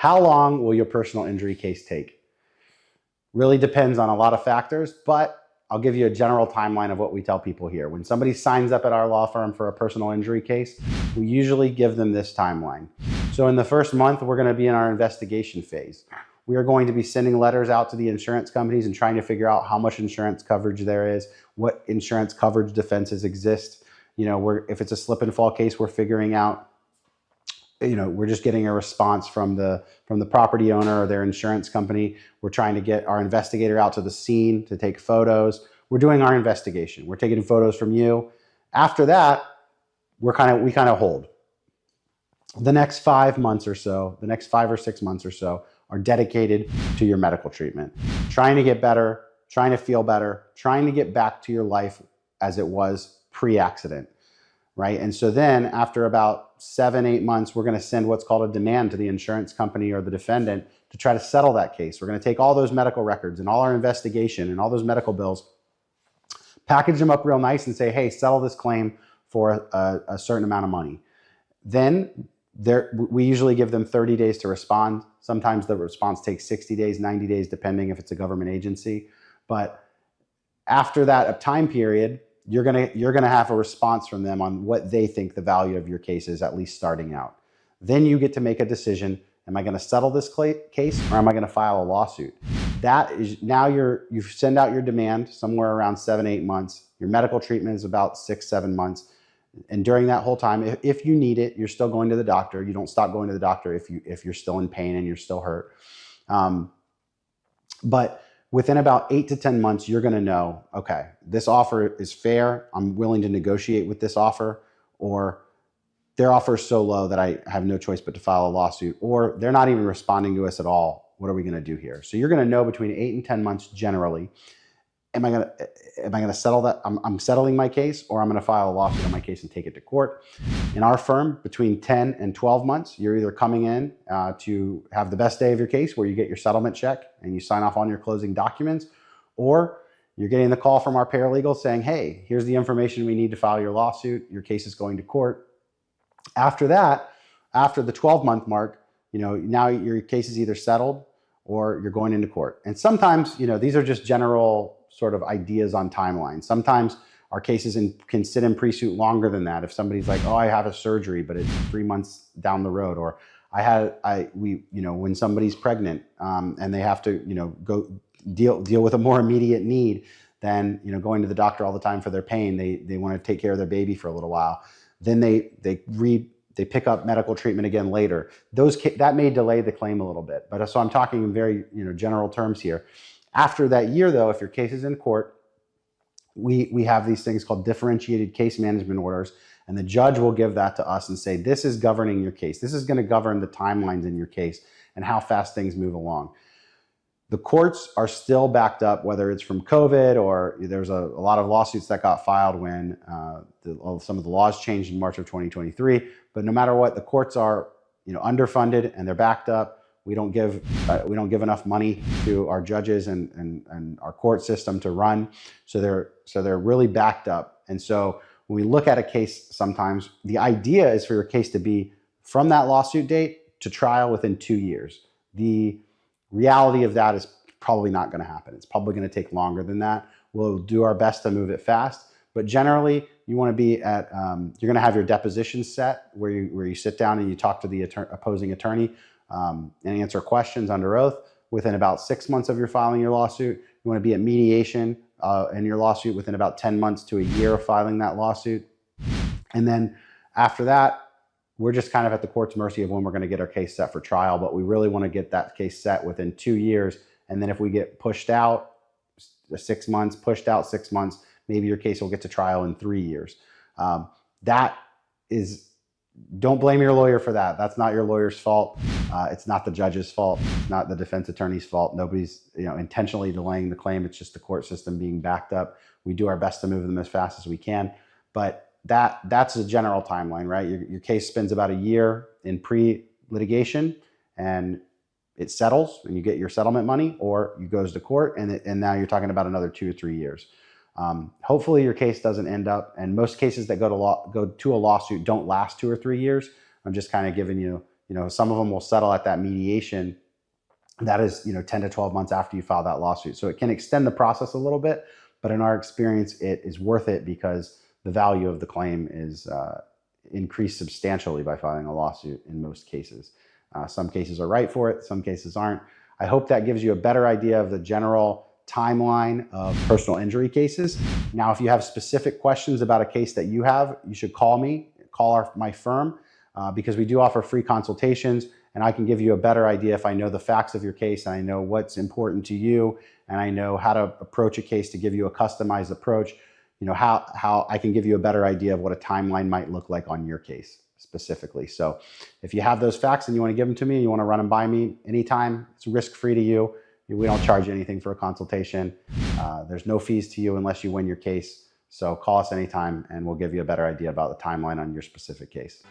How long will your personal injury case take? Really depends on a lot of factors, but I'll give you a general timeline of what we tell people here. When somebody signs up at our law firm for a personal injury case, we usually give them this timeline. So in the first month, we're going to be in our investigation phase. We are going to be sending letters out to the insurance companies and trying to figure out how much insurance coverage there is, what insurance coverage defenses exist. If it's a slip and fall case, we're figuring out, we're just getting a response from the property owner or their insurance company. We're trying to get our investigator out to the scene to take photos. We're doing our investigation. We're taking photos from you. After that, we kind of hold. The next 5 months or so, the next 5 or 6 months or so are dedicated to your medical treatment. Trying to get better, trying to feel better, trying to get back to your life as it was pre-accident, right? And so then after about 7, 8 months, we're going to send what's called a demand to the insurance company or the defendant to try to settle that case. We're going to take all those medical records and all our investigation and all those medical bills, package them up real nice and say, hey, settle this claim for a certain amount of money. Then we usually give them 30 days to respond. Sometimes the response takes 60 days, 90 days, depending if it's a government agency. But after that time period, you're gonna have a response from them on what they think the value of your case is, at least starting out. Then you get to make a decision. Am I gonna settle this case or am I gonna file a lawsuit? That is, now you send out your demand somewhere around 7, 8 months. Your medical treatment is about 6, 7 months. And during that whole time, if you need it, you're still going to the doctor. You don't stop going to the doctor if you're still in pain and you're still hurt. But within about 8 to 10 months, you're going to know, okay, this offer is fair. I'm willing to negotiate with this offer, or their offer is so low that I have no choice but to file a lawsuit, or they're not even responding to us at all. What are we going to do here? So you're going to know between 8 and 10 months generally. Am I going to settle that? I'm settling my case, or I'm going to file a lawsuit on my case and take it to court. In our firm, between 10 and 12 months, you're either coming in to have the best day of your case where you get your settlement check and you sign off on your closing documents, or you're getting the call from our paralegal saying, hey, here's the information we need to file your lawsuit. Your case is going to court. After that, after the 12-month mark, now your case is either settled or you're going into court. And sometimes, these are just general sort of ideas on timelines. Sometimes our cases can sit in pre-suit longer than that. If somebody's like, oh, I have a surgery, but it's 3 months down the road, or when somebody's pregnant and they have to, go deal with a more immediate need than, going to the doctor all the time for their pain. They want to take care of their baby for a little while. Then they pick up medical treatment again later. That may delay the claim a little bit. But so I'm talking in very, general terms here. After that year, though, if your case is in court, we have these things called differentiated case management orders, and the judge will give that to us and say, this is governing your case. This is going to govern the timelines in your case and how fast things move along. The courts are still backed up, whether it's from COVID or there's a lot of lawsuits that got filed when some of the laws changed in March of 2023. But no matter what, the courts are underfunded and they're backed up. We don't give enough money to our judges and our court system to run, so they're really backed up. And so when we look at a case, sometimes the idea is for your case to be from that lawsuit date to trial within 2 years. The reality of that is probably not going to happen. It's probably going to take longer than that. We'll do our best to move it fast, but generally you want to be at you're going to have your deposition set where you sit down and you talk to the opposing attorney. And answer questions under oath within about 6 months of your filing your lawsuit. You want to be at mediation in your lawsuit within about 10 months to a year of filing that lawsuit. And then after that, we're just kind of at the court's mercy of when we're going to get our case set for trial, but we really want to get that case set within 2 years. And then if we get pushed out 6 months, pushed out 6 months, maybe your case will get to trial in 3 years. Don't blame your lawyer for that. That's not your lawyer's fault. It's not the judge's fault. It's not the defense attorney's fault. Nobody's intentionally delaying the claim. It's just the court system being backed up. We do our best to move them as fast as we can. But that's a general timeline, right? Your case spends about a year in pre-litigation and it settles and you get your settlement money, or you goes to court and now you're talking about another 2 or 3 years. Hopefully your case doesn't end up, and most cases that go to a lawsuit don't last 2 or 3 years. I'm just kind of giving you some of them will settle at that mediation. That is, 10 to 12 months after you file that lawsuit. So it can extend the process a little bit, but in our experience, it is worth it because the value of the claim is increased substantially by filing a lawsuit in most cases. Some cases are right for it, some cases aren't. I hope that gives you a better idea of the general timeline of personal injury cases. Now, if you have specific questions about a case that you have, you should call me, call my firm, because we do offer free consultations, and I can give you a better idea if I know the facts of your case and I know what's important to you and I know how to approach a case to give you a customized approach, how I can give you a better idea of what a timeline might look like on your case specifically. So if you have those facts and you want to give them to me, you want to run them by me anytime, it's risk-free to you. We don't charge you anything for a consultation. There's no fees to you unless you win your case. So call us anytime and we'll give you a better idea about the timeline on your specific case.